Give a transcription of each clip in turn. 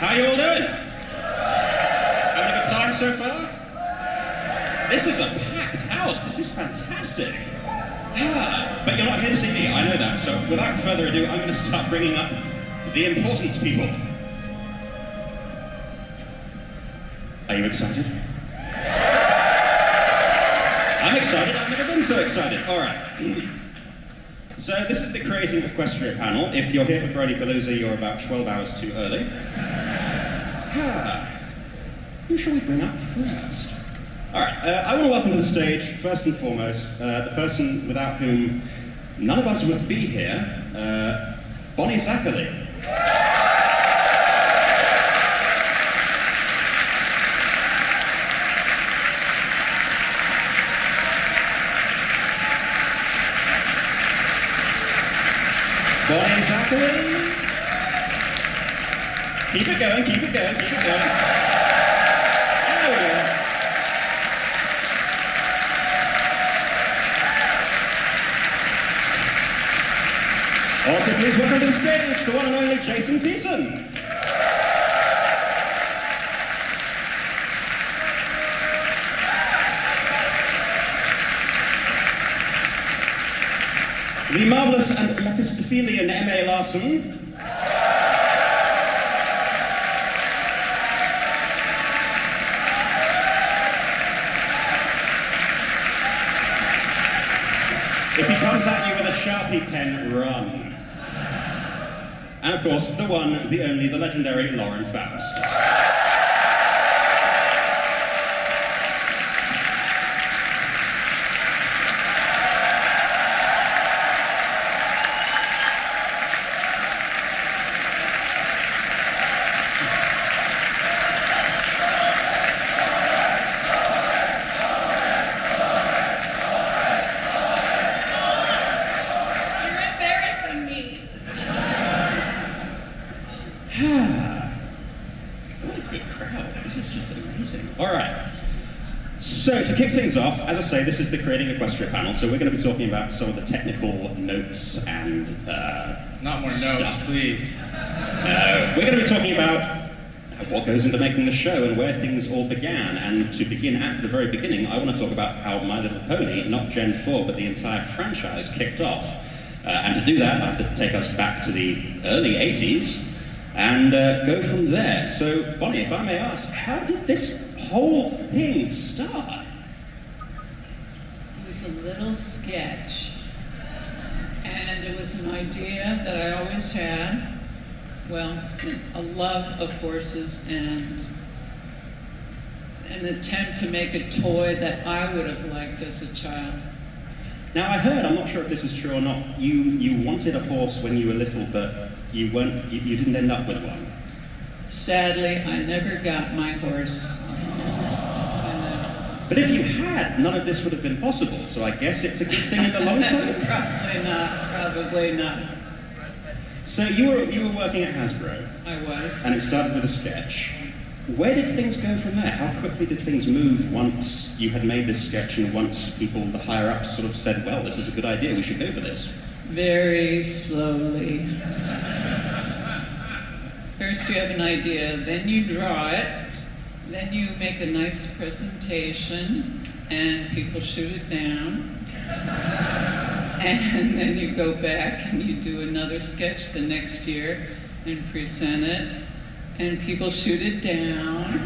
How you all doing? Having a good time so far? This is a packed house. This is fantastic. But you're not here to see me, I know that. So without further ado, I'm going to start bringing up the important people. Are you excited? I'm excited. I've never been so excited. All right. So this is the Creating Equestria panel. If you're here for BronyPalooza, you're about 12 hours too early. Who shall we bring up first? All right, I want to welcome to the stage, first and foremost, the person without whom none of us would be here, Zacherle. Zacherle. Keep it going, keep it going, keep it going. There we go. Also, please welcome to the stage the one and only Jayson Thiessen. The marvellous and Mephistophelian M.A. Larson. If he comes at you with a Sharpie pen, run. And of course, the one, the only, the legendary Faust. What a good crowd. This is just amazing. All right. So, to kick things off, as I say, this is the Creating Equestria panel, so we're going to be talking about some of the technical notes and Not more stuff. notes, please. We're going to be talking about what goes into making the show and where things all began. And to begin at the very beginning, I want to talk about how My Little Pony, not Gen 4, but the entire franchise, kicked off. And to do that, I have to take us back to the early 80s and go from there. So, Bonnie, if I may ask, how did this whole thing start? It was a little sketch, and it was an idea that I always had. Well, a love of horses and an attempt to make a toy that I would have liked as a child. Now I heard, I'm not sure if this is true or not, you wanted a horse when you were little, but you didn't end up with one. Sadly, I never got my horse. But if you had, none of this would have been possible, so I guess it's a good thing in the long term? Probably not. So you were working at Hasbro. I was. And it started with a sketch. Where did things go from there? How quickly did things move once you had made this sketch and once people, the higher-ups, sort of said, well, this is a good idea, we should go for this? Very slowly. First you have an idea, then you draw it, then you make a nice presentation, and people shoot it down. And then you go back and you do another sketch the next year and present it. And people shoot it down,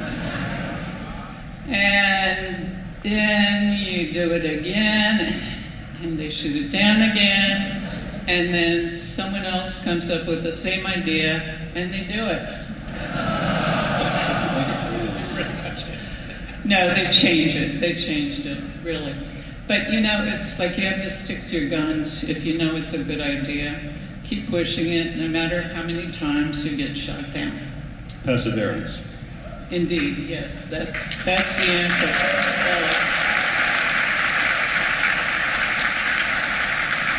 and then you do it again, and they shoot it down again, and then someone else comes up with the same idea, and they do it. No, they changed it, really. But you know, it's like you have to stick to your guns if you know it's a good idea. Keep pushing it, no matter how many times you get shot down. Perseverance. Indeed, yes, that's the answer.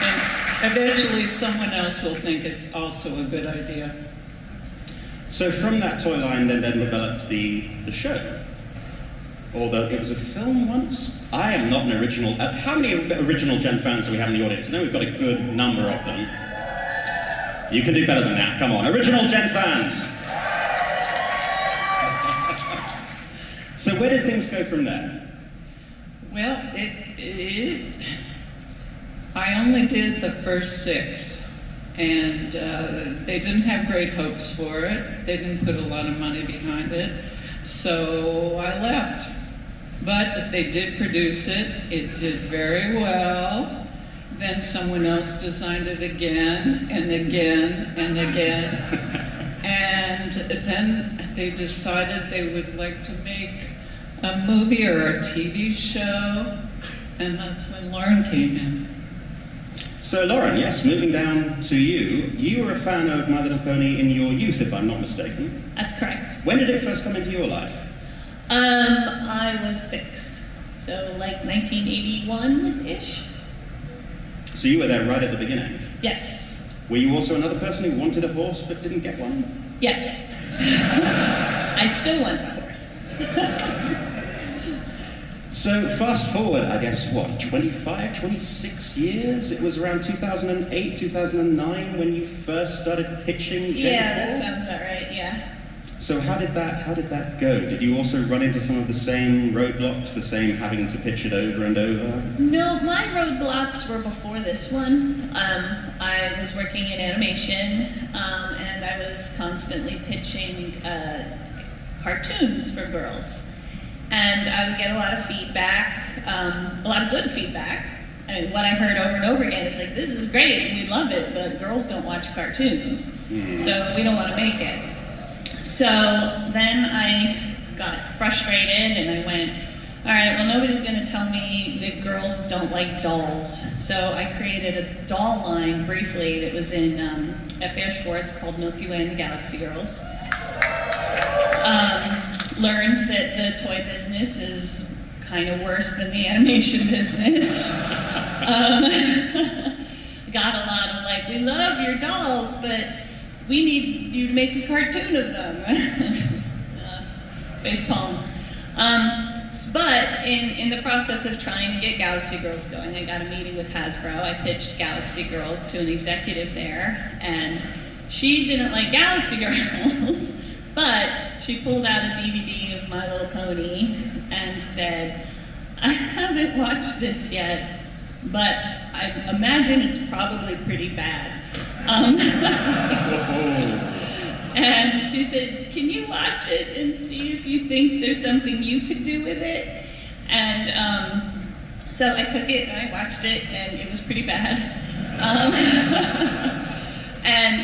And eventually someone else will think it's also a good idea. So from that toy line then developed the show. Although it was a film once. I am not an original. How many original Gen fans do we have in the audience? I know we've got a good number of them. You can do better than that, come on. Original Gen fans. So where did things go from there? Well, I only did the first 6, and they didn't have great hopes for it. They didn't put a lot of money behind it, so I left. But they did produce it. It did very well. Then someone else designed it again, and again, and again. And then they decided they would like to make a movie or a TV show, and that's when Lauren came in. So Lauren, yes, moving down to you. You were a fan of My Little Pony in your youth, if I'm not mistaken. That's correct. When did it first come into your life? I was 6, so like 1981-ish. So you were there right at the beginning? Yes. Were you also another person who wanted a horse but didn't get one? Yes. I still want a horse. So fast forward, I guess, what, 25, 26 years? It was around 2008, 2009 when you first started pitching Gen 4? Yeah, that sounds about right, yeah. So how did that go? Did you also run into some of the same roadblocks, the same having to pitch it over and over? No, my roadblocks were before this one. I was working in animation, and I was constantly pitching cartoons for girls. And I would get a lot of feedback, a lot of good feedback. I mean, what I heard over and over again is like, this is great, we love it, but girls don't watch cartoons, so we don't want to make it. So then I got frustrated and I went, all right, well, nobody's going to tell me that girls don't like dolls. So I created a doll line briefly that was in F.A. Schwartz called Milky Way and the Galaxy Girls. Learned that the toy business is kind of worse than the animation business. Got a lot of like, we love your dolls, but we need you to make a cartoon of them. Facepalm. But in the process of trying to get Galaxy Girls going, I got a meeting with Hasbro. I pitched Galaxy Girls to an executive there, and she didn't like Galaxy Girls, but she pulled out a DVD of My Little Pony and said, I haven't watched this yet, but I imagine it's probably pretty bad. And she said, can you watch it and see if you think there's something you could do with it? And so I took it and I watched it, and it was pretty bad.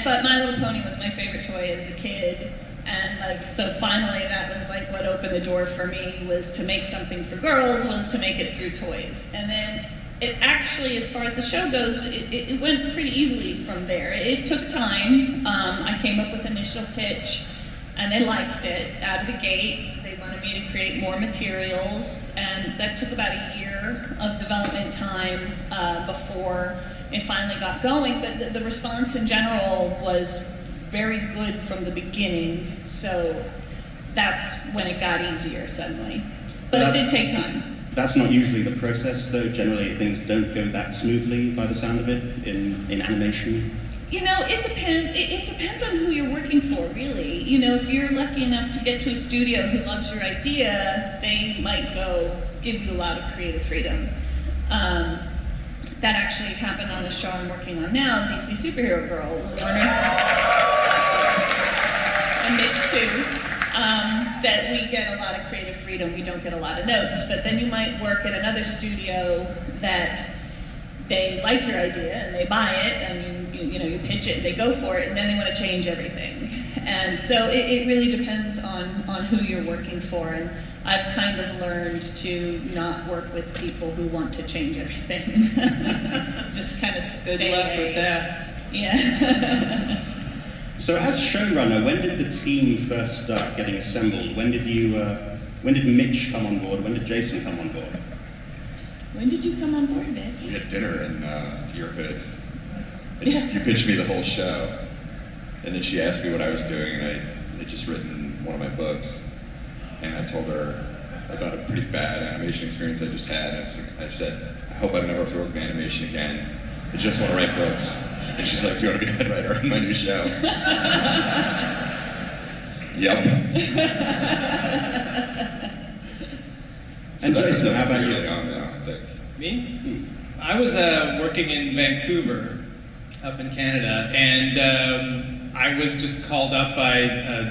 But My Little Pony was my favorite toy as a kid. And like, so finally that was like what opened the door for me, was to make something for girls, was to make it through toys. And then it actually, as far as the show goes, it went pretty easily from there. It took time. I came up with an initial pitch, and they liked it out of the gate. They wanted me to create more materials, and that took about a year of development time before it finally got going. But the response in general was very good from the beginning, so that's when it got easier suddenly. But it did take time. That's not usually the process, though. Generally, things don't go that smoothly, by the sound of it, in animation. You know, it depends. It depends on who you're working for, really. You know, if you're lucky enough to get to a studio who loves your idea, they might give you a lot of creative freedom. That actually happened on the show I'm working on now, DC Superhero Girls, and Mitch too. That we get a lot of creative freedom, we don't get a lot of notes. But then you might work at another studio that they like your idea and they buy it, and you pitch it and they go for it, and then they want to change everything. And so it really depends on who you're working for. And I've kind of learned to not work with people who want to change everything. Just kind of stay. Good luck with that. Yeah. So as showrunner, when did the team first start getting assembled? When did Mitch come on board? When did Jayson come on board? When did you come on board, Mitch? We had dinner in your hood. And Yeah. you pitched me the whole show. And then she asked me what I was doing, and I had just written one of my books. And I told her about a pretty bad animation experience I just had. And I said, I hope I never have to work in animation again. I just want to write books. And she's like, do you want to be a head writer on my new show? Yep. And Jayson, how about you? Really on now, I think. Me? I was working in Vancouver, up in Canada, and I was just called up by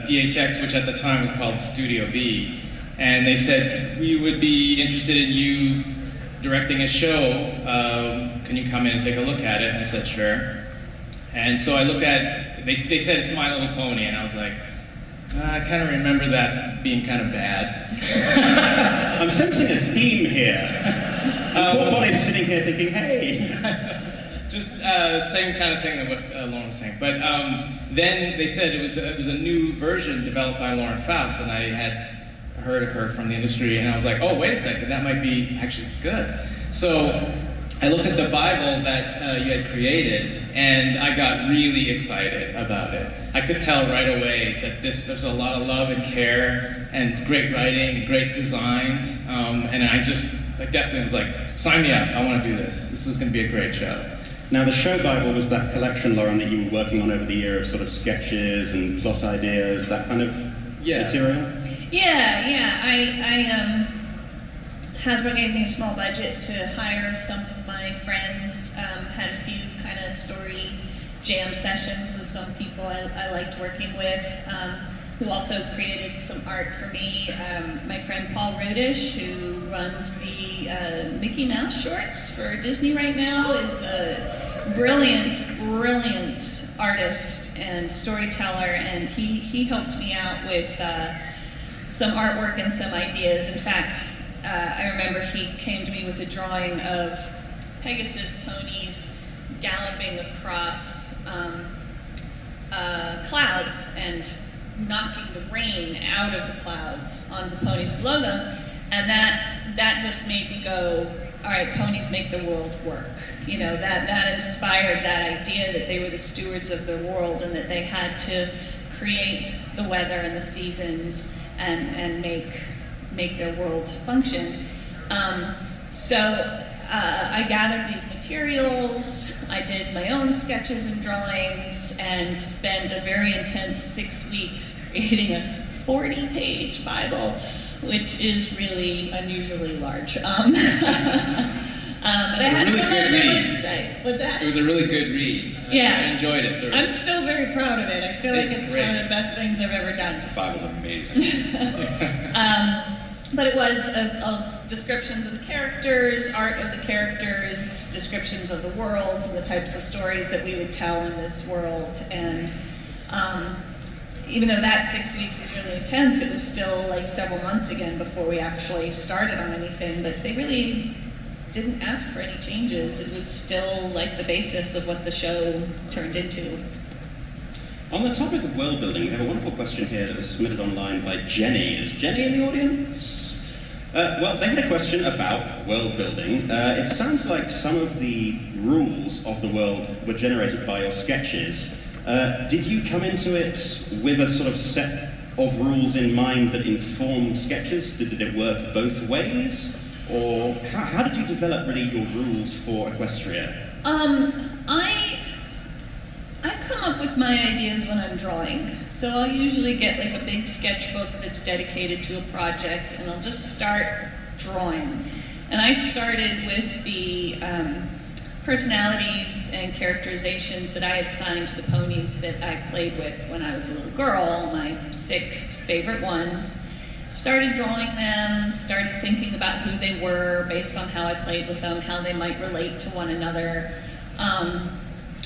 DHX, which at the time was called Studio B, and they said, we would be interested in you directing a show. Can you come in and take a look at it? And I said, sure. And so I looked at, they said it's My Little Pony, and I was like, I kind of remember that being kind of bad. I'm sensing a theme here. Poor Bonnie's sitting here thinking, hey. Just same kind of thing that what Lauren was saying. But then they said it was a new version developed by Lauren Faust, and I had heard of her from the industry, and I was like, oh, wait a second, that might be actually good. So I looked at the Bible that you had created, and I got really excited about it. I could tell right away that there's a lot of love and care, and great writing, and great designs, and I definitely was like, sign me up, I want to do this. This is going to be a great show. Now, the show Bible was that collection, Lauren, that you were working on over the year of sort of sketches and plot ideas, that kind of material? Yeah. Hasbro gave me a small budget to hire some of my friends, had a few kind of story jam sessions with some people I liked working with, who also created some art for me. My friend Paul Rodish, who runs the Mickey Mouse shorts for Disney right now, is a brilliant artist and storyteller, and he helped me out with some artwork and some ideas. In fact, I remember he came to me with a drawing of Pegasus ponies galloping across clouds and knocking the rain out of the clouds onto the ponies below them, and that just made me go, all right, ponies make the world work. You know, that inspired that idea that they were the stewards of their world and that they had to create the weather and the seasons and make their world function. So I gathered these materials, I did my own sketches and drawings, and spent a very intense 6 weeks creating a 40-page Bible, which is really unusually large. But I had so much I wanted to say. What's that? It was a really good read. Yeah. I enjoyed it thoroughly. I'm still very proud of it. I feel like it's one of the best things I've ever done. The Bible's amazing. But it was descriptions of the characters, art of the characters, descriptions of the worlds and the types of stories that we would tell in this world. And even though that 6 weeks was really intense, it was still like several months again before we actually started on anything. But they really didn't ask for any changes. It was still like the basis of what the show turned into. On the topic of world building, we have a wonderful question here that was submitted online by Jenny. Is Jenny in the audience? Well, they had a question about world building. It sounds like some of the rules of the world were generated by your sketches. Did you come into it with a sort of set of rules in mind that informed sketches? Did it work both ways? Or how did you develop really your rules for Equestria? I come up with my ideas when I'm drawing. So I'll usually get like a big sketchbook that's dedicated to a project, and I'll just start drawing. And I started with the personalities and characterizations that I had signed to the ponies that I played with when I was a little girl, my 6 favorite ones. Started drawing them, started thinking about who they were based on how I played with them, how they might relate to one another.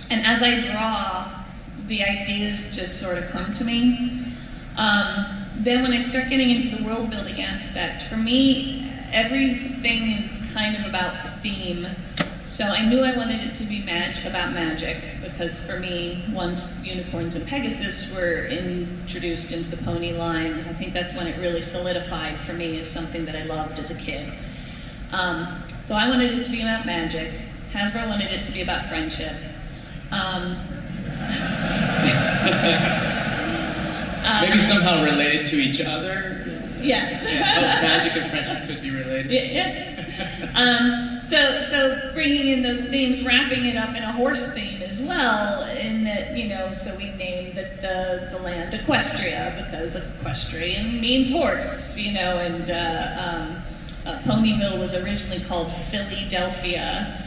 And as I draw, the ideas just sort of come to me. Then when I start getting into the world building aspect, for me, everything is kind of about theme. So I knew I wanted it to be about magic, because for me, once unicorns and Pegasus were introduced into the pony line, I think that's when it really solidified for me as something that I loved as a kid. So I wanted it to be about magic. Hasbro wanted it to be about friendship. Maybe somehow related to each other? Yes. Magic and friendship could be related. Yeah. So bringing in those themes, wrapping it up in a horse theme as well, in that, you know, so we named the land Equestria, because equestrian means horse, you know, and Ponyville was originally called Philadelphia.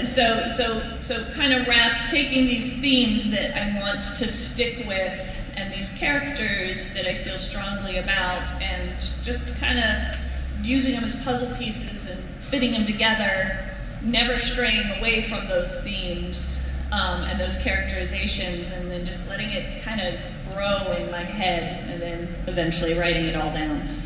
So kind of taking these themes that I want to stick with and these characters that I feel strongly about, and just kind of using them as puzzle pieces and fitting them together, never straying away from those themes and those characterizations, and then just letting it kind of grow in my head, and then eventually writing it all down.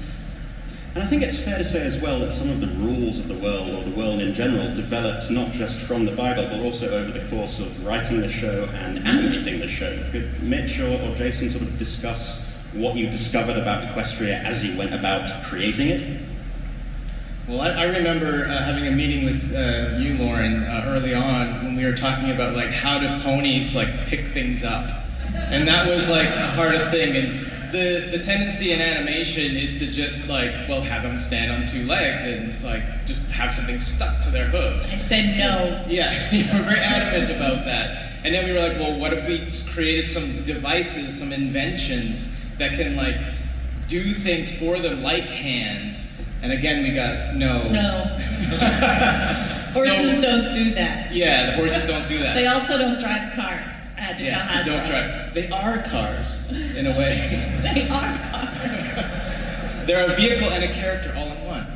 And I think it's fair to say as well that some of the rules of the world, or the world in general, developed not just from the Bible, but also over the course of writing the show and animating the show. Could Mitch or Jayson sort of discuss what you discovered about Equestria as you went about creating it? Well, I remember having a meeting with you, Lauren, early on when we were talking about like how do ponies like pick things up, and that was like the hardest thing. And the tendency in animation is to just like, well, have them stand on two legs and like just have something stuck to their hooves. I said no. Yeah, you were very adamant about that. And then we were like, well, what if we just created some devices, some inventions that can like do things for them, like hands? And again, we got no. No. Horses don't do that. Yeah, the horses don't do that. They also don't drive cars. They don't drive. They are cars, in a way. They are cars. They're a vehicle and a character all in one.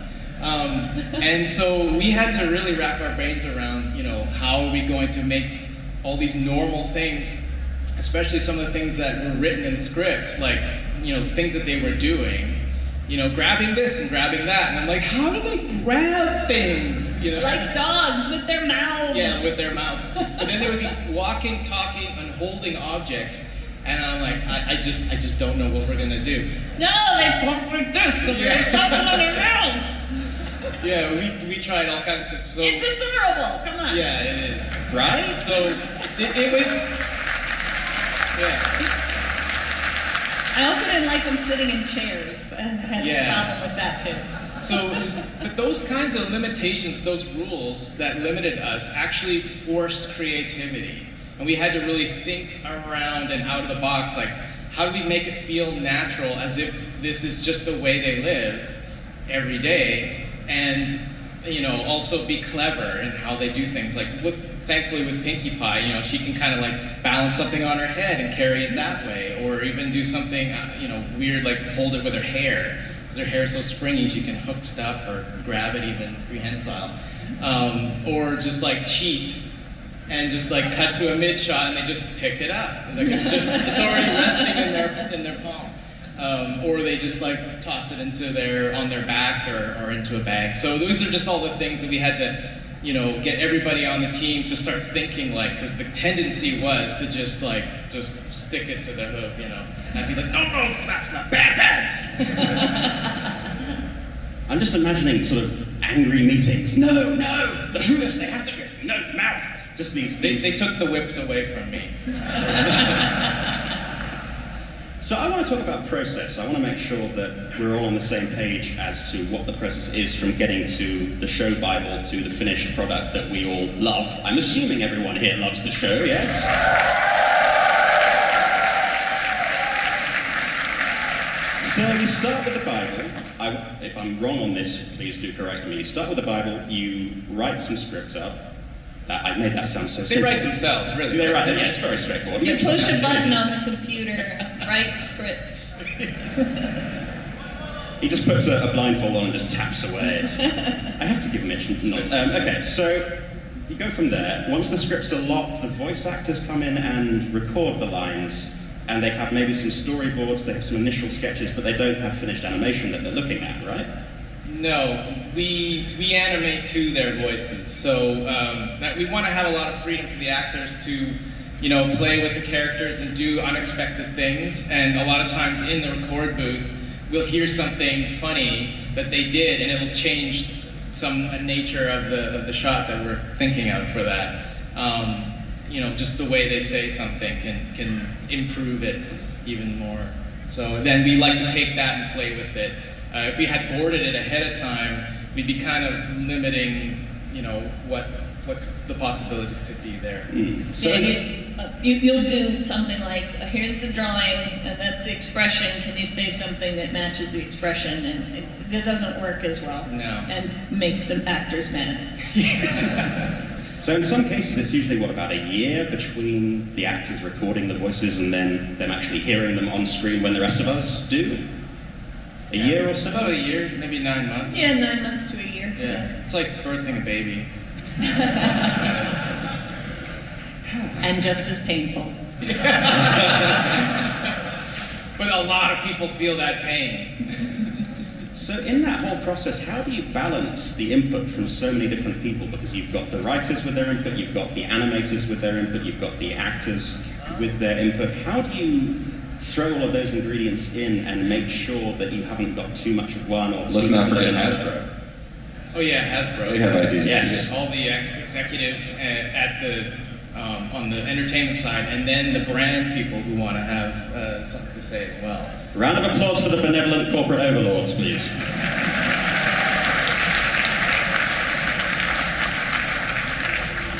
And so we had to really wrap our brains around, you know, how are we going to make all these normal things, especially some of the things that were written in the script, like, you know, things that they were doing, you know, grabbing this and grabbing that. And I'm like, how do they grab things? You know? Like dogs with their mouths. Yeah, with their mouths. But then they would be walking, talking, and holding objects. And I'm like, I just don't know what we're gonna do. No, they talk like this, but there's something in their mouth. Yeah, we tried all kinds of stuff. So, it's adorable, come on. Yeah, it is. Right? So it was, yeah. I also didn't like them sitting in chairs. I had a problem with that too. So, but those kinds of limitations, those rules that limited us, actually forced creativity. And we had to really think around and out of the box, like, how do we make it feel natural, as if this is just the way they live every day, and, you know, also be clever in how they do things. Like, thankfully with Pinkie Pie, you know, she can kind of like balance something on her head and carry it that way, or even do something, you know, weird, like hold it with her hair. Because her hair is so springy, she can hook stuff or grab it even prehensile. Or just like cheat and just like cut to a mid shot and they just pick it up. Like it's already resting in their palm. Or they just like toss it on their back or into a bag. So those are just all the things that we had to, you know, get everybody on the team to start thinking like, because the tendency was to just stick it to the hook, you know. And I'd be like, no, slap, bad. I'm just imagining sort of angry meetings. No, the hooves, they have to go, no, mouth. Just these. They took the whips away from me. So I want to talk about process. I want to make sure that we're all on the same page as to what the process is from getting to the show Bible to the finished product that we all love. I'm assuming everyone here loves the show, yes? So you start with the Bible. If I'm wrong on this, please do correct me. You start with the Bible, you write some scripts up. I made that sound so simple. They write themselves, really. They write them, yeah, it's very straightforward. You push a button on the computer, write script. He just puts a blindfold on and just taps away. I have to give Mitch nods. Okay, so you go from there. Once the scripts are locked, the voice actors come in and record the lines, and they have maybe some storyboards, they have some initial sketches, but they don't have finished animation that they're looking at, right? No, we animate to their voices. So that we want to have a lot of freedom for the actors to, you know, play with the characters and do unexpected things. And a lot of times in the record booth, we'll hear something funny that they did, and it'll change some nature of the shot that we're thinking of for that. You know, just the way they say something can improve it even more. So then we like to take that and play with it. If we had boarded it ahead of time, we'd be kind of limiting, you know, what the possibilities could be there. So yeah, you'll do something like, here's the drawing, and that's the expression. Can you say something that matches the expression? And it doesn't work as well. No. And makes the actors mad. So in some cases, it's usually, what, about a year between the actors recording the voices and then them actually hearing them on screen when the rest of us do? A year or so? About a year, maybe 9 months. Yeah, 9 months to a year. Yeah. It's like birthing a baby. And just as painful. But a lot of people feel that pain. So in that whole process, how do you balance the input from so many different people? Because you've got the writers with their input, you've got the animators with their input, you've got the actors with their input. How do you throw all of those ingredients in and make sure that you haven't got too much of one or Let's not forget Hasbro. Oh yeah, Hasbro. They have ideas. Yes. All the executives at the on the entertainment side, and then the brand people who want to have something to say as well. Round of applause for the benevolent corporate overlords, please.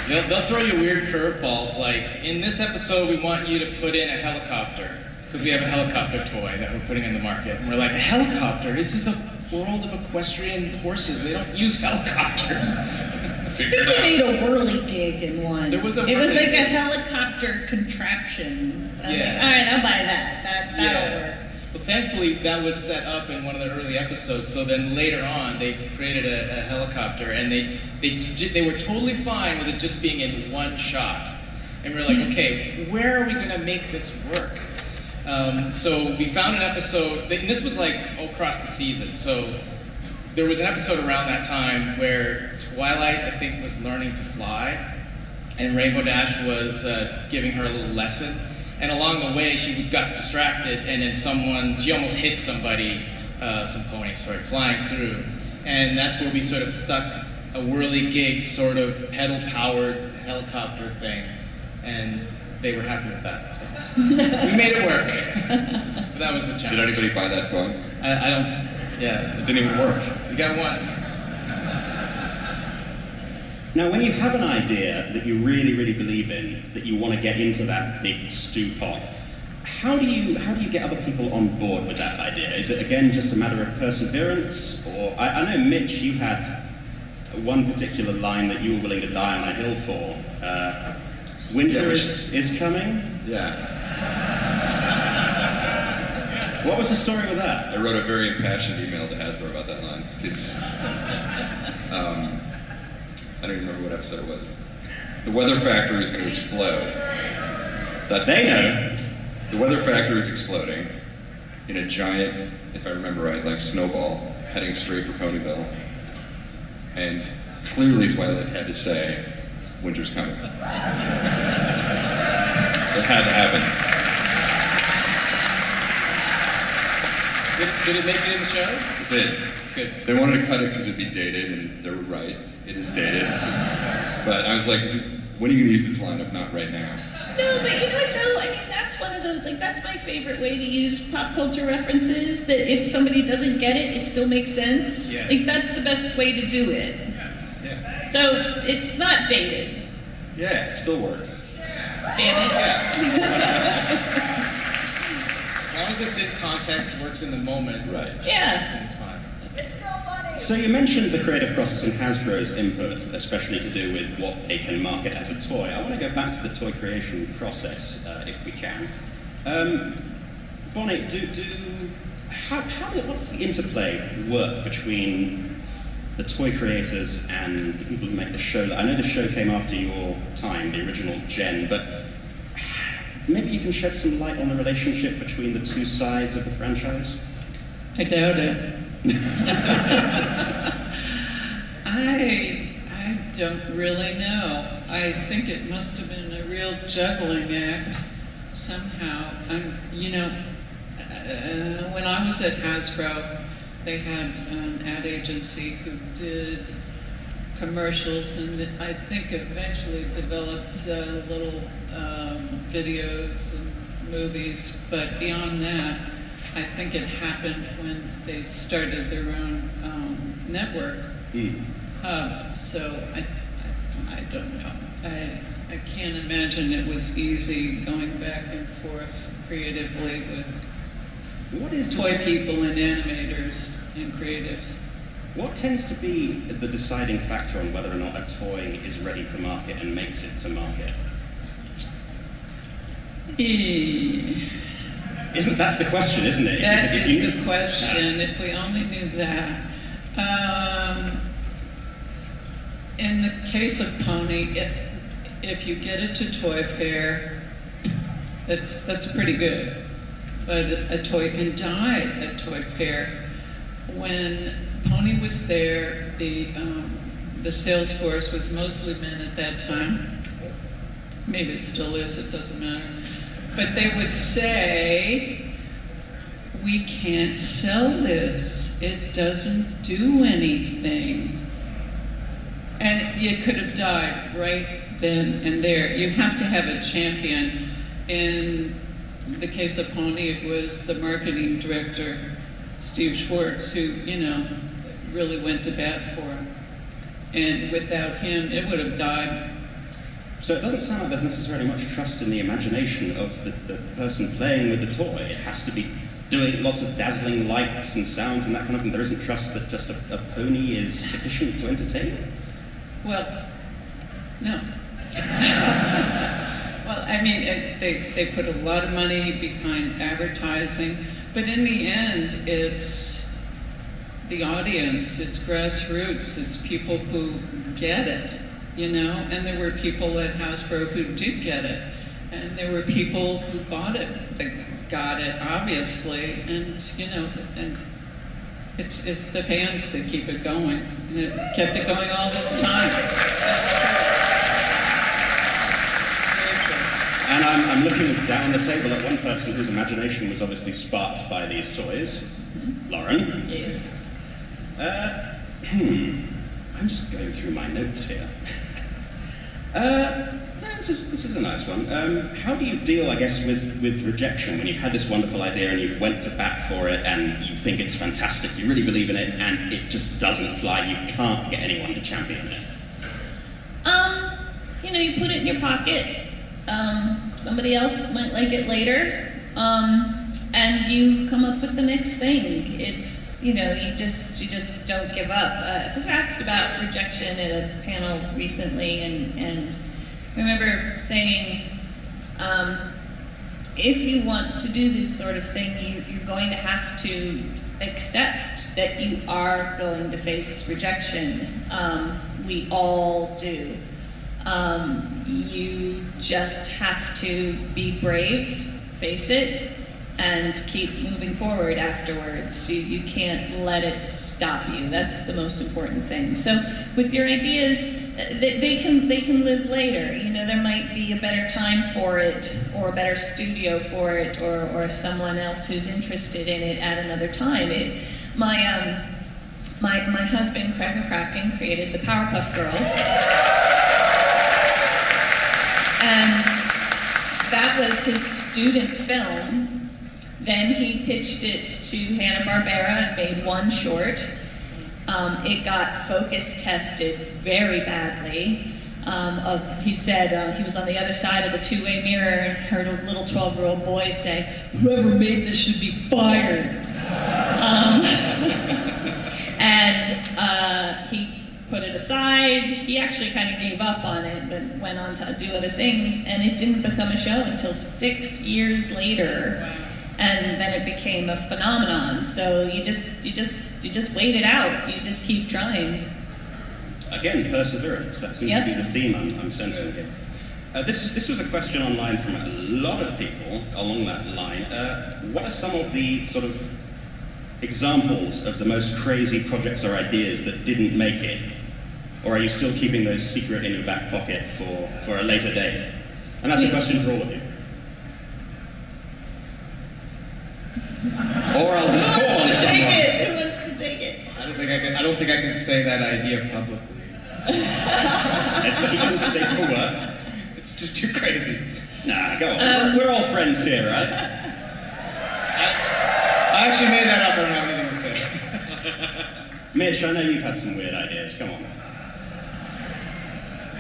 They'll throw you weird curveballs, like, in this episode we want you to put in a helicopter, because we have a helicopter toy that we're putting in the market. And we're like, a helicopter? This is a world of equestrian horses. They don't use helicopters. I think we made a whirly-gig in one. There was a It was like a whirly-gig. helicopter contraption. I'm Yeah. like, all right, I'll buy that. That'll work. Well, thankfully, that was set up in one of the early episodes, so then later on, they created a helicopter, and they were totally fine with it just being in one shot. And we were like, okay, where are we going to make this work? So we found an episode, and this was like across the season, so there was an episode around that time where Twilight, I think, was learning to fly, and Rainbow Dash was giving her a little lesson. And along the way, she got distracted, and then she almost hit somebody, some ponies, flying through. And that's where we sort of stuck a whirly-gig, sort of pedal-powered helicopter thing. And they were happy with that, so. We made it work. But that was the challenge. Did anybody buy that toy? I don't, yeah. It didn't even work. You got one. Now, when you have an idea that you really, really believe in, that you want to get into that big stew pot, how do you get other people on board with that idea? Is it, again, just a matter of perseverance? Or, I know, Mitch, you had one particular line that you were willing to die on a hill for. Winter is coming? Yeah. What was the story with that? I wrote a very impassioned email to Hasbro about that line, because I don't even remember what episode it was. The weather factory is going to explode. They know. The weather factory is exploding in a giant, if I remember right, like snowball, heading straight for Ponyville. And clearly Twilight had to say, winter's coming. It had to happen. Did it make it in the show? It did. Good. They wanted to cut it because it'd be dated, and they were right. It is dated. But I was like, when are you going to use this line if not right now? No, but you know what though? I mean, that's one of those, like, that's my favorite way to use pop culture references, that if somebody doesn't get it, it still makes sense. Yes. Like, that's the best way to do it. Yeah. So, it's not dated. Yeah, it still works. Damn it. As long as it's in context, works in the moment. Right. Yeah. It's fine. So you mentioned the creative process and Hasbro's input, especially to do with what they can market as a toy. I want to go back to the toy creation process, if we can. Bonnie, what's the interplay work between the toy creators and the people who make the show? I know the show came after your time, the original gen, but maybe you can shed some light on the relationship between the two sides of the franchise? I doubt it. I don't really know. I think it must have been a real juggling act somehow. When I was at Hasbro, they had an ad agency who did commercials, and I think eventually developed little videos and movies, but beyond that, I think it happened when they started their own network. So I don't know. I I can't imagine it was easy going back and forth creatively with What is toy people and animators and creatives. What tends to be the deciding factor on whether or not a toy is ready for market and makes it to market? That's the question, isn't it? That is the question, if we only knew that. In the case of Pony, if you get it to Toy Fair, that's pretty good. But a toy can die at Toy Fair. When Pony was there, the sales force was mostly men at that time. Maybe it still is, it doesn't matter. But they would say, we can't sell this. It doesn't do anything. And it could have died right then and there. You have to have a champion. In the case of Pony, it was the marketing director, Steve Schwartz, who, really went to bat for him. And without him, it would have died. So it doesn't sound like there's necessarily much trust in the imagination of the person playing with the toy. It has to be doing lots of dazzling lights and sounds and that kind of thing. There isn't trust that just a pony is sufficient to entertain? Well, no. Well, I mean, they put a lot of money behind advertising, but in the end, it's the audience, it's grassroots, it's people who get it, and there were people at Hasbro who did get it, and there were people who bought it that got it, obviously, and, and it's the fans that keep it going, and it kept it going all this time. And I'm looking down the table at one person whose imagination was obviously sparked by these toys. Mm-hmm. Lauren? Yes. I'm just going through my notes here. This is a nice one. How do you deal, I guess, with rejection when you've had this wonderful idea and you've went to bat for it and you think it's fantastic, you really believe in it, and it just doesn't fly, you can't get anyone to champion it? You put it in your pocket. Somebody else might like it later, and you come up with the next thing. It's, you just don't give up. I was asked about rejection at a panel recently, and I remember saying, if you want to do this sort of thing, you're going to have to accept that you are going to face rejection. We all do. You just have to be brave, face it, and keep moving forward afterwards. You can't let it stop you. That's the most important thing. So with your ideas, they can live later. There might be a better time for it, or a better studio for it, or someone else who's interested in it at another time. My husband, Craig McCracken, created the Powerpuff Girls. And that was his student film. Then he pitched it to Hanna-Barbera and made one short. It got focus tested very badly. He said he was on the other side of the two-way mirror and heard a little 12-year-old boy say, "Whoever made this should be fired." He put it aside. He actually kind of gave up on it, but went on to do other things, and it didn't become a show until 6 years later, and then it became a phenomenon. So you just wait it out. You just keep trying. Again, perseverance. That seems to be the theme I'm sensing here. This was a question online from a lot of people along that line. What are some of the sort of examples of the most crazy projects or ideas that didn't make it? Or are you still keeping those secret in your back pocket for a later date? And that's a question for all of you. Or I'll just call on someone. Who wants to take it? I don't think I can say that idea publicly. It's safe for work. It's just too crazy. Nah, go on. We're all friends here, right? I actually made that up. I don't have anything to say. Mitch, I know you've had some weird ideas. Come on.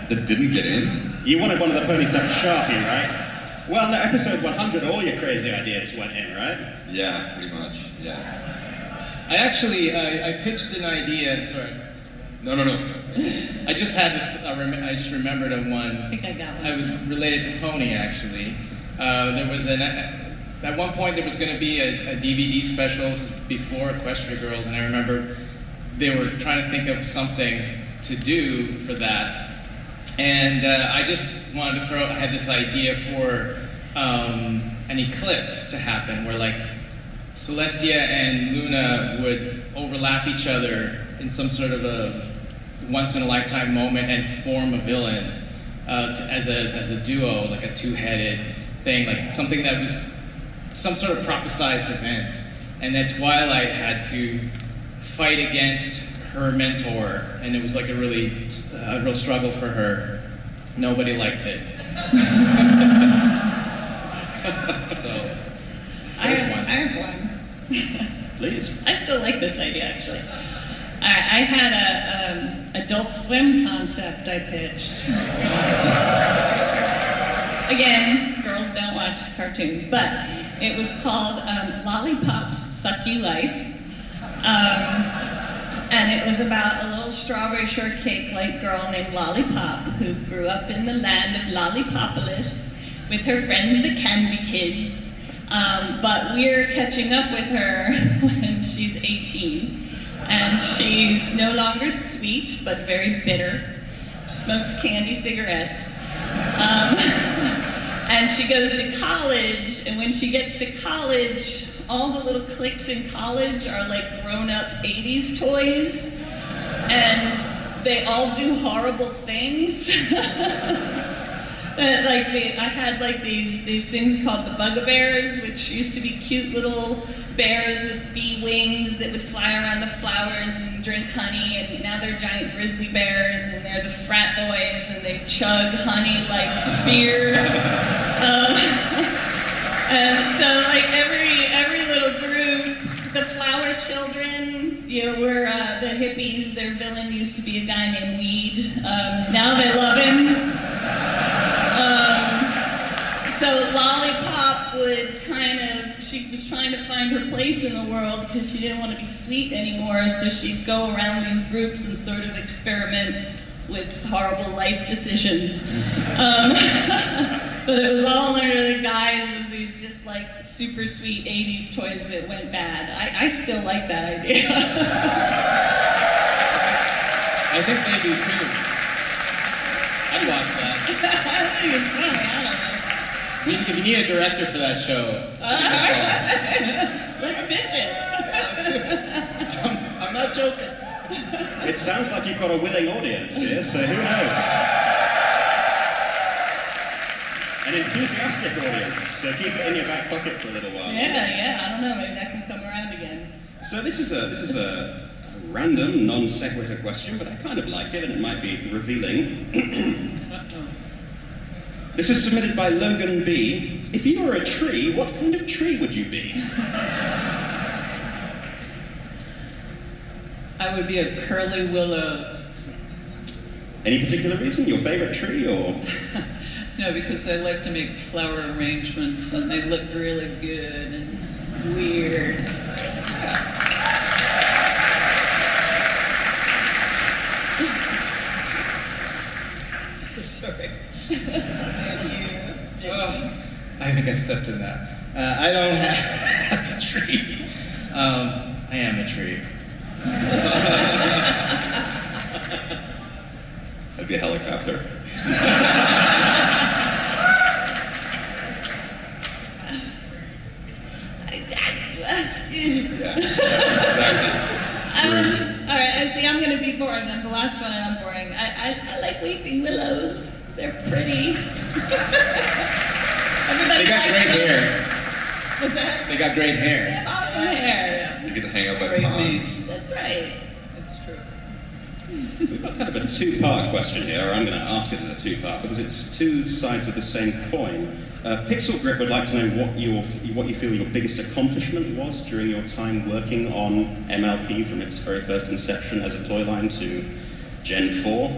That didn't get in? You wanted one of the ponies to have a Sharpie, right? Well, no, episode 100, all your crazy ideas went in, right? Yeah, pretty much, yeah. I actually, I pitched an idea, sorry. No. I just remembered of one. I think I got one. I was related to Pony, actually. There was at one point there was going to be a DVD special before Equestria Girls, and I remember they were trying to think of something to do for that. And I just wanted to I had this idea for an eclipse to happen where like Celestia and Luna would overlap each other in some sort of a once-in-a-lifetime moment and form a villain as a duo, like a two-headed thing, like something that was some sort of prophesized event. And then Twilight had to fight against her mentor, and it was like a real struggle for her. Nobody liked it. So, I have one. Please. I still like this idea, actually. I had a Adult Swim concept I pitched. Again, girls don't watch cartoons, but it was called Lollipop's Sucky Life. And it was about a little strawberry shortcake-like girl named Lollipop who grew up in the land of Lollipopolis with her friends, the Candy Kids. But we're catching up with her when she's 18. And she's no longer sweet, but very bitter. She smokes candy cigarettes. And she goes to college, and when she gets to college, all the little cliques in college are like grown-up 80s toys, and they all do horrible things. I had like these things called the Bugabears, which used to be cute little bears with bee wings that would fly around the flowers and drink honey, and now they're giant grizzly bears, and they're the frat boys, and they chug honey like beer. And so like every little group, the flower children, were the hippies. Their villain used to be a guy named Weed. Now they love him. So Lollipop would she was trying to find her place in the world because she didn't want to be sweet anymore, so she'd go around these groups and sort of experiment with horrible life decisions. But it was all under the guise of these just like super sweet 80s toys that went bad. I still like that idea. I think they do too. I'd watch that. I think it's funny, I don't know. If you need a director for that show, let's pitch it. I'm not joking. It sounds like you've got a willing audience here, so who knows? An enthusiastic audience, so keep it in your back pocket for a little while. Yeah, I don't know, maybe that can come around again. So this is a random, non sequitur question, but I kind of like it, and it might be revealing. This is submitted by Logan B. If you were a tree, what kind of tree would you be? I would be a curly willow. Any particular reason? Your favorite tree, or? No, because I like to make flower arrangements, and they look really good and weird. Sorry. I think I stepped in that. I don't have a tree. I am a tree. That'd be a helicopter. Yeah, exactly. All right, see, I'm going to be boring. I'm the last one, and I'm boring. I like weeping willows. They're pretty. They got great hair. What's that? They got great They hair. have awesome hair. You get to hang out by Great ponds. mace. That's right. That's true. We've got kind of a two-part question here, or I'm going to ask it as a two-part, because it's two sides of the same coin. Pixel Grip would like to know what you feel your biggest accomplishment was during your time working on MLP from its very first inception as a toy line to Gen 4.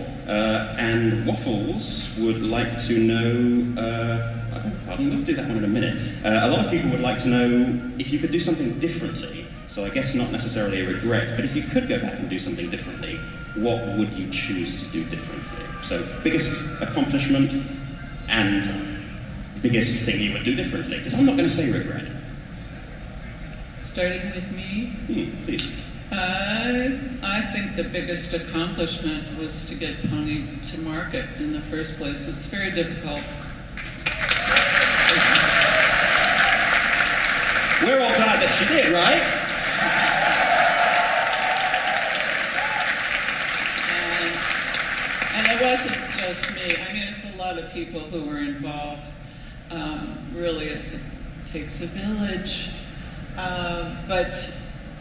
And Waffles would like to know, pardon, we'll do that one in a minute. A lot of people would like to know if you could do something differently. So I guess not necessarily a regret, but if you could go back and do something differently, what would you choose to do differently? So biggest accomplishment and biggest thing you would do differently. Because I'm not going to say regret. Starting with me? Please. I think the biggest accomplishment was to get Pony to market in the first place. It's very difficult. We're all glad that she did, right? And it wasn't just me. I mean, it's a lot of people who were involved. Really, it takes a village. But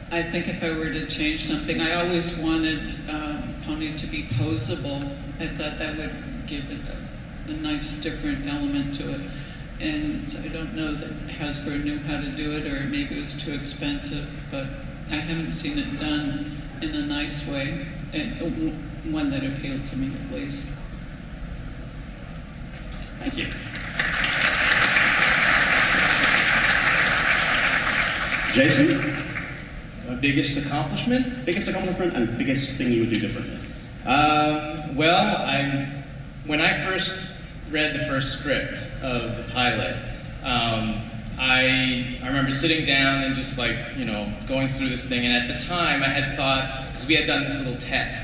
I think if I were to change something, I always wanted Pony to be posable. I thought that would give it a nice, different element to it. And I don't know that Hasbro knew how to do it, or maybe it was too expensive, but I haven't seen it done in a nice way, and one that appealed to me at least. Thank you. Jayson? My biggest accomplishment? Biggest accomplishment and biggest thing you would do differently? Well, when I first read the first script of the pilot, I remember sitting down and just like, going through this thing, and at the time I had thought, because we had done this little test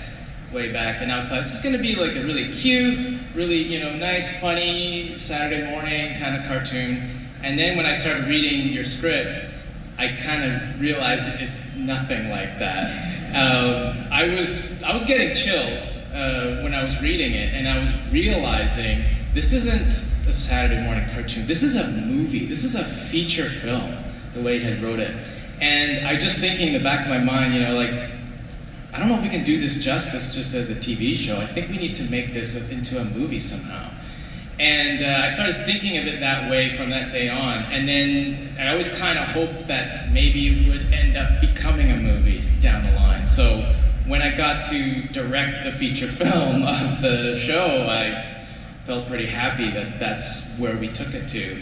way back, and I was thought, this is going to be like a really cute, really, nice, funny Saturday morning kind of cartoon. And then when I started reading your script, I kind of realized that it's nothing like that. I was getting chills when I was reading it, and I was realizing this isn't a Saturday morning cartoon. This is a movie. This is a feature film, the way he had wrote it. And I just thinking in the back of my mind, I don't know if we can do this justice just as a TV show. I think we need to make this into a movie somehow. And I started thinking of it that way from that day on. And then I always kind of hoped that maybe it would end up becoming a movie down the line. So when I got to direct the feature film of the show, I felt pretty happy that that's where we took it to.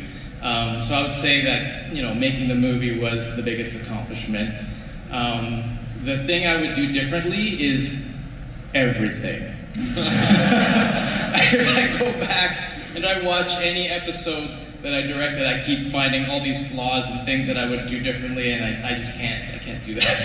So I would say that, making the movie was the biggest accomplishment. The thing I would do differently is everything. I go back and I watch any episode that I directed, I keep finding all these flaws and things that I would do differently, and I just can't do that.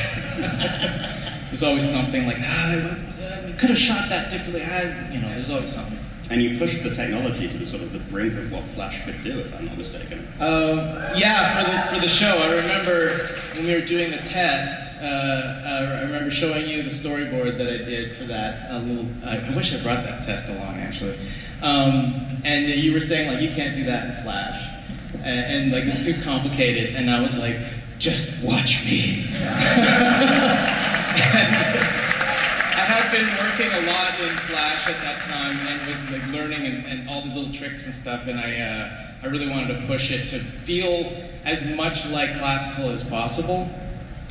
There's always something like, we could have shot that differently, there's always something. And you pushed the technology to the brink of what Flash could do, if I'm not mistaken. Yeah, for the show. I remember when we were doing the test, I remember showing you the storyboard that I did for that. I wish I brought that test along, actually. And you were saying, like, you can't do that in Flash. And like, it's too complicated. And I was like, just watch me. I had been working a lot in Flash at that time, and was like learning and all the little tricks and stuff, and I really wanted to push it to feel as much like classical as possible.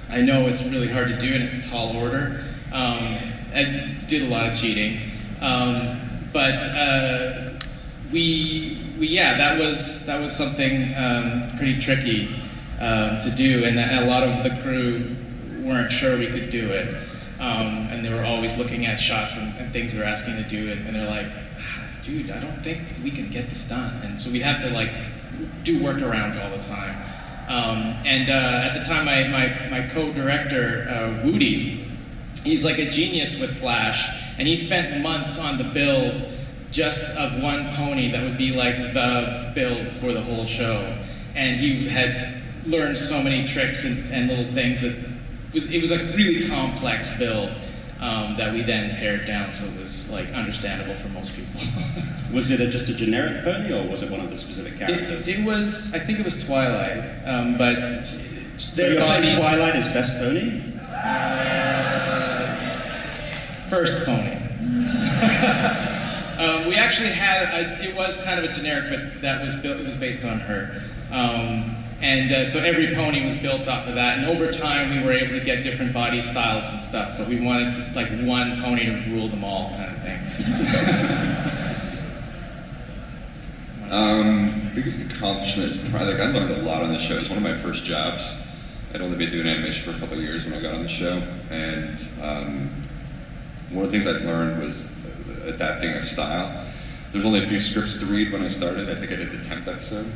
I know it's really hard to do, and it's a tall order. I did a lot of cheating, but that was something pretty tricky to do, and a lot of the crew weren't sure we could do it. And they were always looking at shots and things we were asking to do, and they're like, dude, I don't think we can get this done. And so we'd have to like do workarounds all the time. At the time, my co-director, Woody, he's like a genius with Flash, and he spent months on the build just of one pony that would be like the build for the whole show. And he had learned so many tricks and little things that it was a really complex build that we then pared down, so it was like understandable for most people. Was it just a generic pony, or was it one of the specific characters? It was, I think it was Twilight, but... So you're saying Twilight is best pony? First pony. We actually had, it was kind of a generic, but that was built, it was based on her. And so every pony was built off of that. And over time, we were able to get different body styles and stuff, but we wanted to, like one pony to rule them all, kind of thing. Biggest accomplishment is probably, like, I learned a lot on the show. It was one of my first jobs. I'd only been doing animation for a couple of years when I got on the show, and one of the things I'd learned was adapting a style. There's only a few scripts to read when I started. I think I did the 10th episode,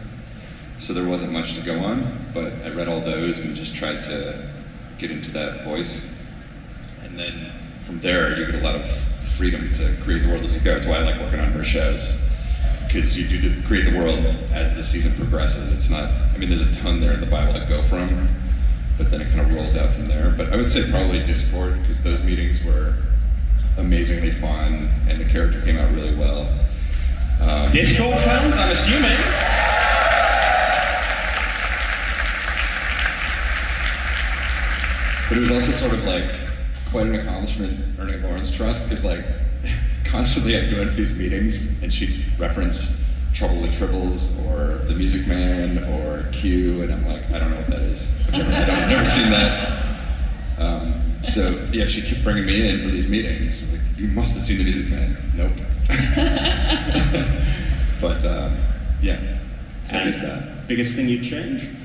so there wasn't much to go on, but I read all those and just tried to get into that voice. And then from there, you get a lot of freedom to create the world as you go. That's why I like working on her shows, because you do create the world as the season progresses. It's not, I mean, there's a ton there in the Bible to go from, but then it kind of rolls out from there. But I would say probably Discord, because those meetings were amazingly fun, and the character came out really well. Discord fans, I'm assuming? But it was also sort of like quite an accomplishment earning Lauren's trust, because like constantly I'd go into these meetings and she'd reference Trouble with Tribbles or The Music Man or Q, and I'm like, I don't know what that is. I've never seen that. So yeah, she kept bringing me in for these meetings. I was like, you must have seen The Music Man. Nope. But yeah, so I guess that. Biggest thing you'd change?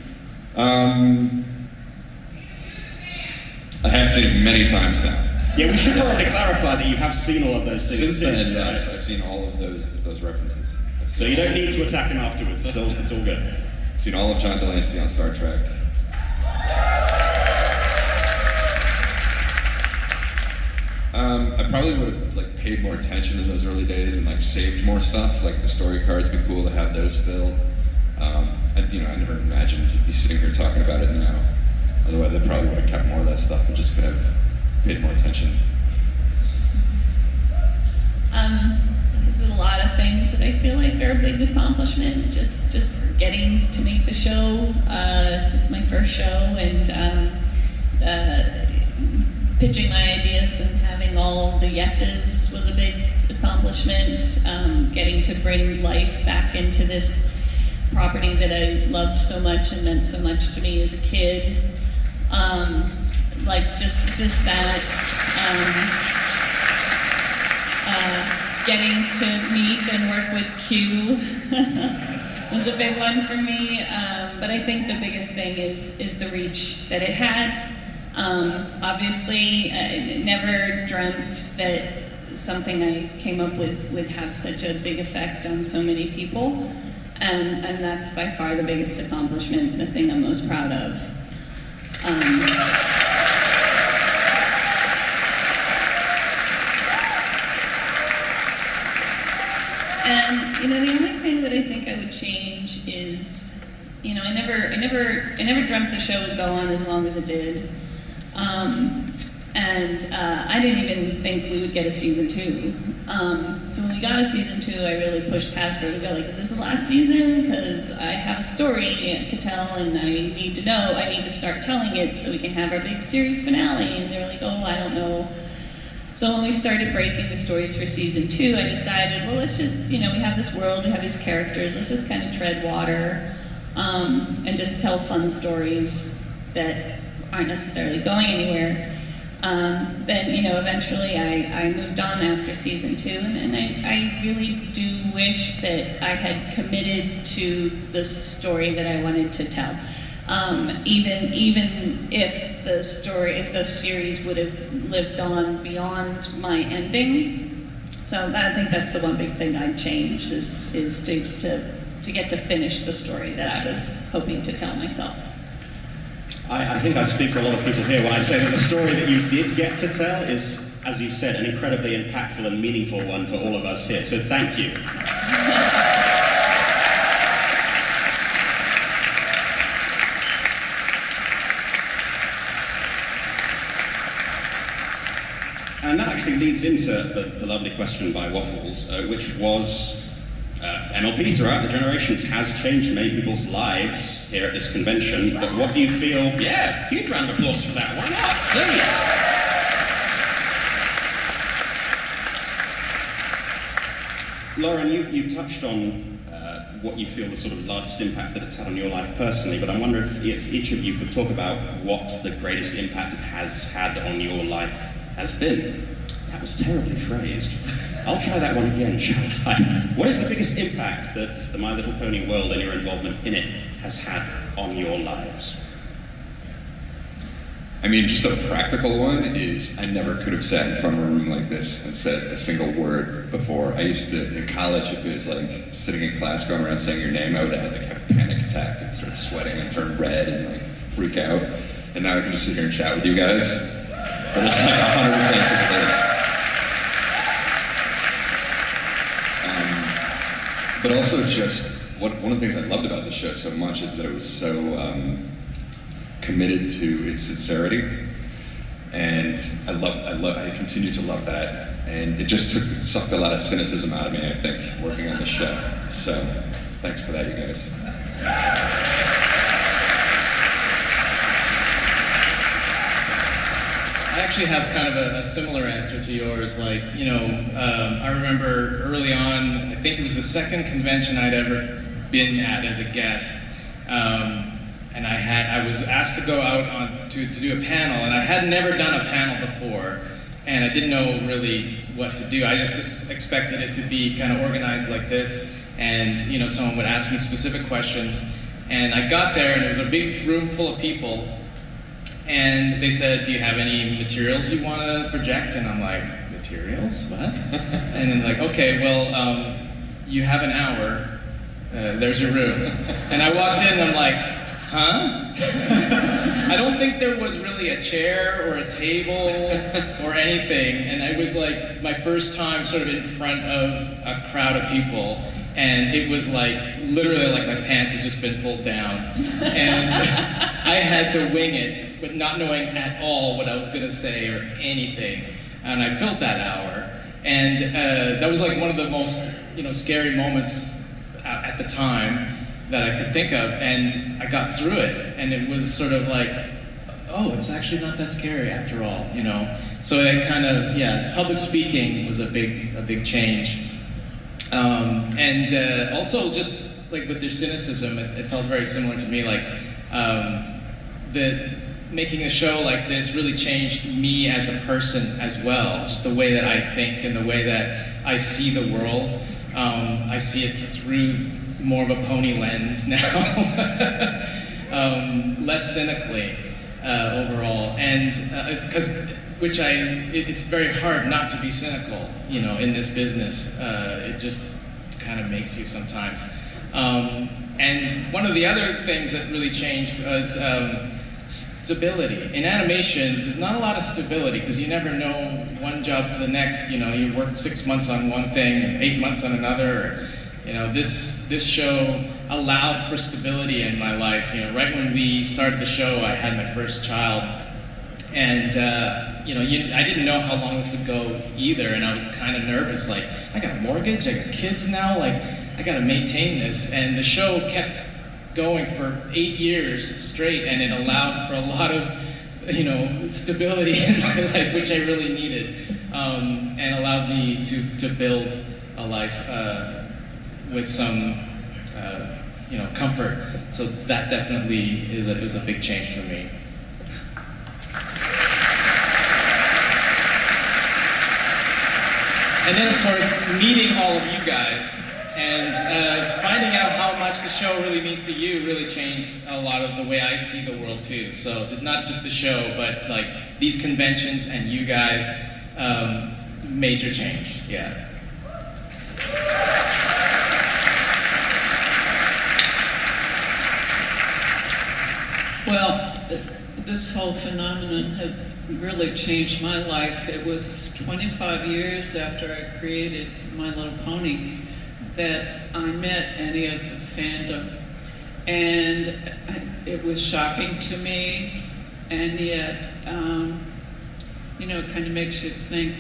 I have seen it many times now. Yeah, we should probably clarify that you have seen all of those things. Since then, yes, right? I've seen all of those references. So you don't need to attack him afterwards. It's all good. I've seen all of John Delancey on Star Trek. I probably would have like paid more attention in those early days and like saved more stuff. Like the story cards would be cool to have those still. I never imagined you'd be sitting here talking about it now. Otherwise, I probably would have kept more of that stuff and just kind of paid more attention. There's a lot of things that I feel like are a big accomplishment. Just getting to make the show. It's my first show, and pitching my ideas and having all the yeses was a big accomplishment. Getting to bring life back into this property that I loved so much and meant so much to me as a kid. Like just that. Getting to meet and work with Q was a big one for me. But I think the biggest thing is the reach that it had. Obviously, I never dreamt that something I came up with would have such a big effect on so many people. And that's by far the biggest accomplishment, the thing I'm most proud of. And the only thing that I think I would change is, I never dreamt the show would go on as long as it did. I didn't even think we would get a season 2. So when we got a season 2, I really pushed Hasbro to go like, is this the last season? Because I have a story to tell and I need to know. I need to start telling it so we can have our big series finale. And they're like, oh, I don't know. So when we started breaking the stories for season 2, I decided, well, let's just, we have this world, we have these characters, let's just kind of tread water and just tell fun stories that aren't necessarily going anywhere. Then, eventually I moved on after season 2, and I really do wish that I had committed to the story that I wanted to tell. Even if the series would have lived on beyond my ending. So I think that's the one big thing I'd change is to get to finish the story that I was hoping to tell myself. I think I speak for a lot of people here when I say that the story that you did get to tell is, as you said, an incredibly impactful and meaningful one for all of us here. So thank you. And that actually leads into the lovely question by Waffles, which was, MLP throughout the generations has changed many people's lives here at this convention, but what do you feel? Yeah, huge round of applause for that. Why not? Please. Lauren, you touched on what you feel the sort of largest impact that it's had on your life personally, but I wonder if each of you could talk about what the greatest impact it has had on your life has been. That was terribly phrased. I'll try that one again, shall I? What is the biggest impact that the My Little Pony world and your involvement in it has had on your lives? I mean, just a practical one is I never could have sat in front of a room like this and said a single word before. I used to, in college, if it was like sitting in class going around saying your name, I would have a panic attack and start sweating and turn red and like freak out. And now I can just sit here and chat with you guys. But it's like 100% because of this. But also just, one of the things I loved about the show so much is that it was so committed to its sincerity, and I continue to love that, and it just sucked a lot of cynicism out of me, I think, working on the show. So, thanks for that, you guys. I actually have kind of a similar answer to yours. Like, you know, I remember early on, I think it was the second convention I'd ever been at as a guest. And I was asked to go out to do a panel, and I had never done a panel before, and I didn't know really what to do. I just expected it to be kind of organized like this, and you know, someone would ask me specific questions. And I got there, and it was a big room full of people, and they said, "Do you have any materials you want to project?" And I'm like, "Materials? What?" And then like, "Okay, well, you have an hour. There's your room." And I walked in, and I'm like, huh? I don't think there was really a chair or a table or anything, and it was like my first time sort of in front of a crowd of people, and it was like literally like my pants had just been pulled down, and I had to wing it, but not knowing at all what I was going to say or anything, and I filled that hour, and that was like one of the most, you know, scary moments at the time that I could think of, and I got through it, and it was sort of like, oh, it's actually not that scary after all, you know. So it kind of, yeah, public speaking was a big change, and also just like with their cynicism, it felt very similar to me. Like that making a show like this really changed me as a person as well, just the way that I think and the way that I see the world. I see it through more of a pony lens now, less cynically overall, and it's because it's very hard not to be cynical, you know, in this business. It just kind of makes you sometimes. And one of the other things that really changed was stability. In animation, there's not a lot of stability because you never know one job to the next. You know, you work 6 months on one thing and 8 months on another. Or, you know, this show allowed for stability in my life. You know, right when we started the show, I had my first child, and you know, I didn't know how long this would go either, and I was kind of nervous. Like, I got a mortgage, I got kids now, like I got to maintain this, and the show kept going for 8 years straight, and it allowed for a lot of, you know, stability in my life, which I really needed, and allowed me to build a life with some, you know, comfort. So that definitely is a big change for me. And then, of course, meeting all of you guys and finding out how much the show really means to you really changed a lot of the way I see the world too. So not just the show, but like these conventions and you guys, major change, yeah. Well, this whole phenomenon had really changed my life. It was 25 years after I created My Little Pony that I met any of the fandom. And it was shocking to me, and yet, you know, it kind of makes you think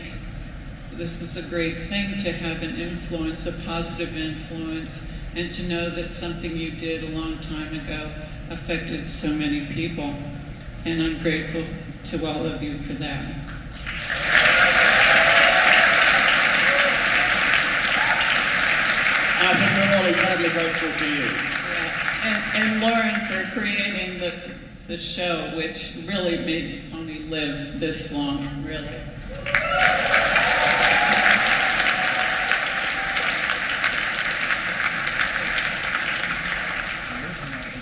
this is a great thing to have an influence, a positive influence, and to know that something you did a long time ago affected so many people. And I'm grateful to all of you for that. I think we're all incredibly grateful to you. Yeah. And Lauren for creating the show, which really made Pony live this long, really.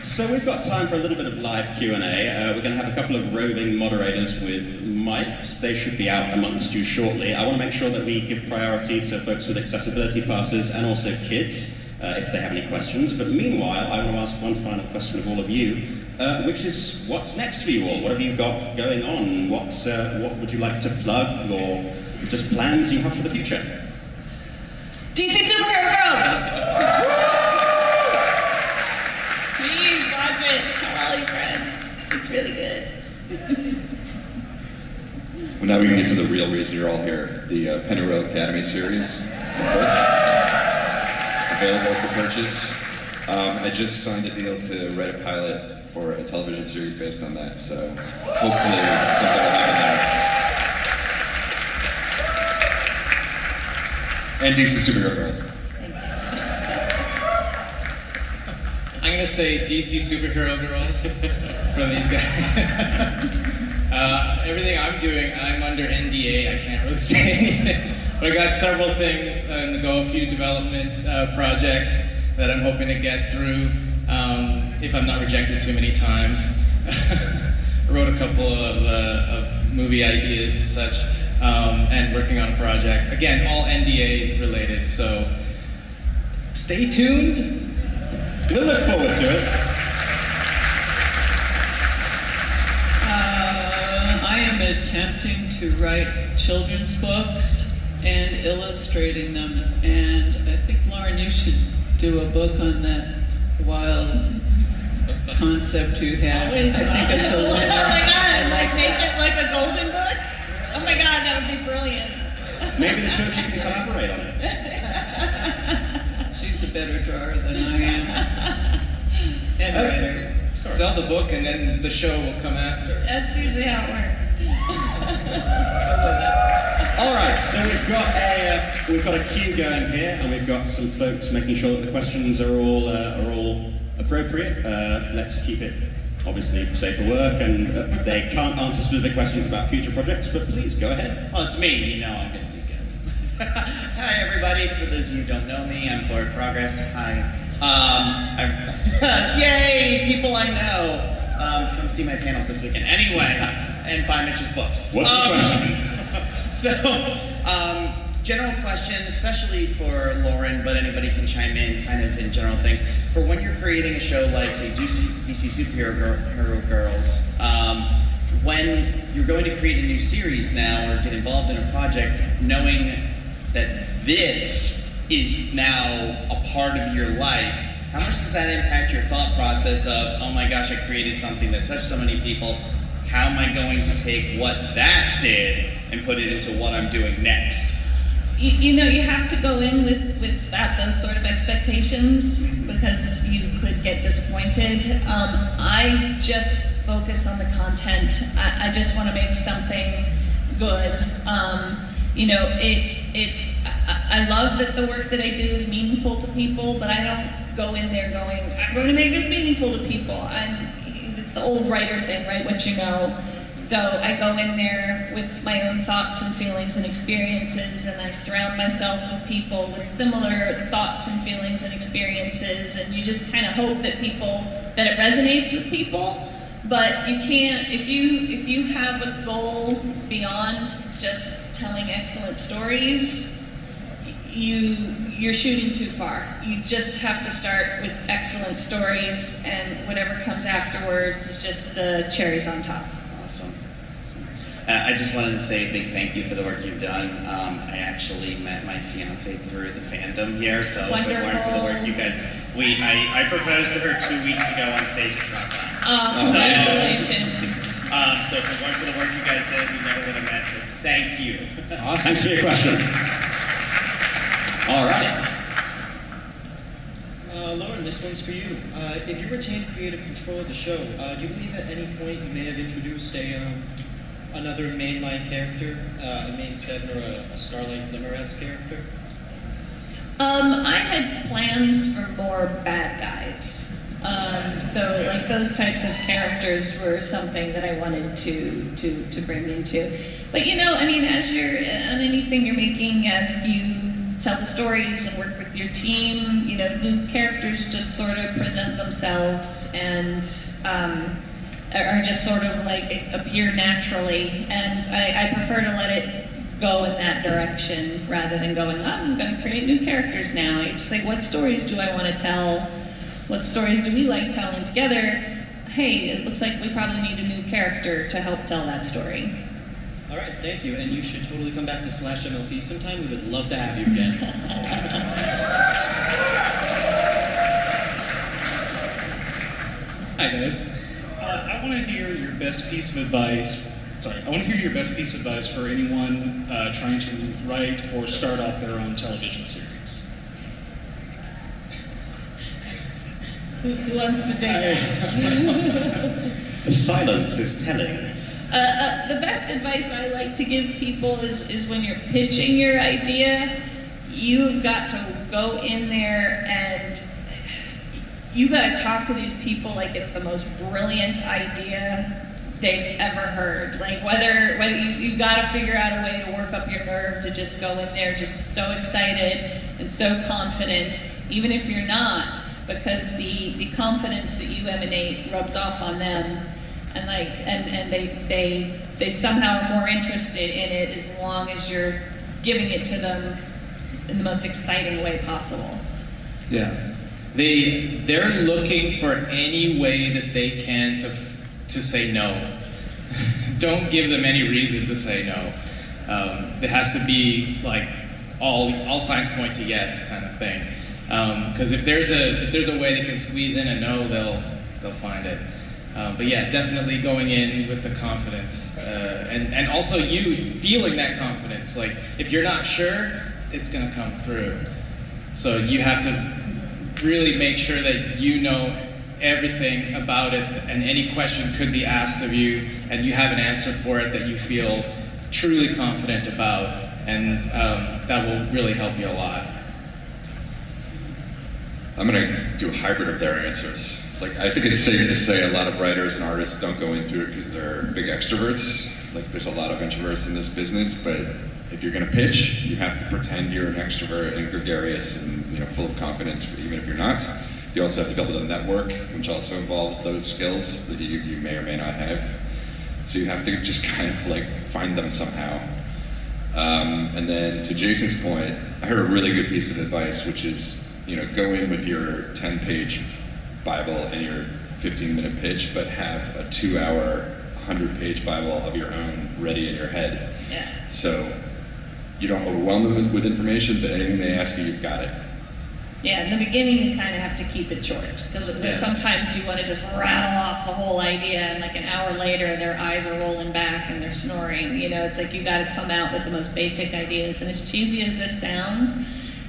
So we've got time for a little bit of live Q&A. We're going to have a couple of roving moderators with mics. They should be out amongst you shortly. I want to make sure that we give priority to folks with accessibility passes and also kids, if they have any questions. But meanwhile, I want to ask one final question of all of you, which is, what's next for you all? What have you got going on? What would you like to plug, or just plans you have for the future? DC Superhero Girls! Please watch it. Tell all your friends. It's really good. Well, now we can get to the real reason you're all here, the Pennyroyal Academy series of books, available for purchase. I just signed a deal to write a pilot for a television series based on that, so hopefully something will happen there. And DC Superhero Girls. I'm gonna say DC Superhero Girls from these guys. Everything I'm doing, I'm under NDA. I can't really say anything. But I got several things on the go, a few development projects that I'm hoping to get through if I'm not rejected too many times. I wrote a couple of movie ideas and such, and working on a project. Again, all NDA related, so stay tuned. We'll look forward to it. I am attempting to write children's books and illustrating them, and I think, Lauren, you should do a book on that wild concept you have. I think it's a winner. Oh my God, I like make that. it like a golden book? Oh my God, that would be brilliant. Maybe the two of you can collaborate on it. She's a better drawer than I am. And writer. Sorry. Sell the book and then the show will come after. That's usually how it works. All right, so we've got a queue going here, and we've got some folks making sure that the questions are all appropriate. Let's keep it obviously safe for work, and they can't answer specific questions about future projects, but please go ahead. Well, it's me, you know I'm gonna do good. Hi everybody, for those of you who don't know me, I'm Forward Progress. Hi. Yay, people I know. Come see my panels this weekend. Anyway, and buy Mitch's books. What's the question? So, general question, especially for Lauren, but anybody can chime in kind of in general things. For when you're creating a show like, say, DC Superhero Girls, when you're going to create a new series now or get involved in a project, knowing that this is now a part of your life, how much does that impact your thought process of, oh my gosh, I created something that touched so many people, how am I going to take what that did and put it into what I'm doing next? You know, you have to go in with those sort of expectations because you could get disappointed. I just focus on the content. I just want to make something good. You know, I love that the work that I do is meaningful to people, but I don't go in there going, I'm going to make this meaningful to people. It's the old writer thing, right? What you know. So I go in there with my own thoughts and feelings and experiences, and I surround myself with people with similar thoughts and feelings and experiences, and you just kind of hope that it resonates with people. But you can't, if you have a goal beyond just telling excellent stories, you're shooting too far. You just have to start with excellent stories, and whatever comes afterwards is just the cherries on top. Awesome. I just wanted to say a big thank you for the work you've done. I actually met my fiance through the fandom here, so if it weren't for the work you guys, I proposed to her 2 weeks ago on stage at Rockline. Congratulations. So if it weren't for the work you guys did, we never would have met, so thank you. Awesome. Thanks for your question. All right. Lauren, this one's for you. If you retain creative control of the show, do you believe at any point you may have introduced another mainline character, a main seven or a Starlight Glimmer-esque character? I had plans for more bad guys. So like those types of characters were something that I wanted to bring into. But you know, I mean, as you're on anything you're making, as you tell the stories and work with your team, you know, new characters just sort of present themselves and are just sort of like appear naturally. And I prefer to let it go in that direction rather than going, oh, I'm going to create new characters now. It's like, what stories do I want to tell? What stories do we like telling together? Hey, it looks like we probably need a new character to help tell that story. All right, thank you. And you should totally come back to Slash MLP sometime. We would love to have you again. Hi guys. I want to hear your best piece of advice. I want to hear your best piece of advice for anyone trying to write or start off their own television series. Who wants to take that? The silence is telling. The best advice I like to give people is when you're pitching your idea, you've got to go in there and you got to talk to these people like it's the most brilliant idea they've ever heard. Like whether you got to figure out a way to work up your nerve to just go in there just so excited and so confident, even if you're not, because the confidence that you emanate rubs off on them, and like and they somehow are more interested in it as long as you're giving it to them in the most exciting way possible. Yeah. They're looking for any way that they can to say no. Don't give them any reason to say no. It has to be like all signs point to yes kind of thing. Because if there's a way they can squeeze in a no, they'll find it. But yeah, definitely going in with the confidence, and also you feeling that confidence. Like if you're not sure, it's gonna come through. So you have to really make sure that you know everything about it, and any question could be asked of you, and you have an answer for it that you feel truly confident about, and that will really help you a lot. I'm gonna do a hybrid of their answers. Like, I think it's safe to say a lot of writers and artists don't go into it because they're big extroverts. Like, there's a lot of introverts in this business, but if you're gonna pitch, you have to pretend you're an extrovert and gregarious and, you know, full of confidence, even if you're not. You also have to be able to network, which also involves those skills that you may or may not have. So you have to just kind of like find them somehow. And then to Jayson's point, I heard a really good piece of advice, which is, you know, go in with your 10-page Bible and your 15-minute pitch, but have a 2-hour, 100-page Bible of your own ready in your head. Yeah. So you don't overwhelm them with information, but anything they ask you, you've got it. Yeah, in the beginning you kind of have to keep it short, because there's sometimes you want to just rattle off the whole idea, and like an hour later their eyes are rolling back and they're snoring. You know, it's like you got to come out with the most basic ideas. And as cheesy as this sounds,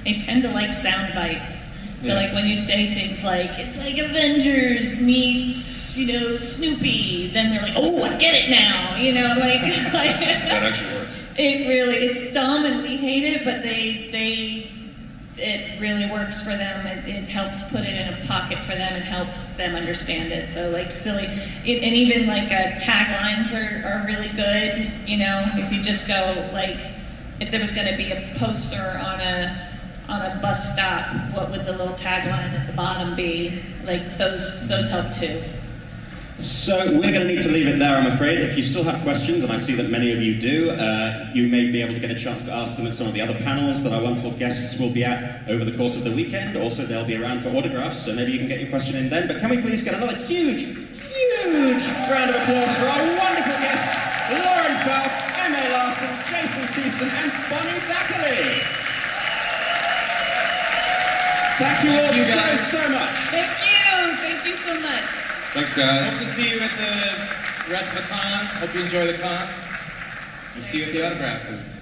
they tend to like sound bites. So like when you say things like, it's like Avengers meets, you know, Snoopy, then they're like, oh, I get it now, you know, like That actually works. It's dumb and we hate it, but it really works for them. It helps put it in a pocket for them. It helps them understand it. So like silly, and even like taglines are really good. You know, if you just go like, if there was going to be a poster on a bus stop, what would the little tagline at the bottom be? Like those help too. So we're going to need to leave it there, I'm afraid. If you still have questions, and I see that many of you do, you may be able to get a chance to ask them at some of the other panels that our wonderful guests will be at over the course of the weekend. Also, they'll be around for autographs, so maybe you can get your question in then. But can we please get another huge, huge round of applause for our wonderful guests, Lauren Faust, M.A. Larson, Jayson Thiessen, and Bonnie Zacherle. Thank you all so much. Thank you so much. Thanks, guys. Hope to see you at the rest of the con. Hope you enjoy the con. We'll see you at the autograph booth.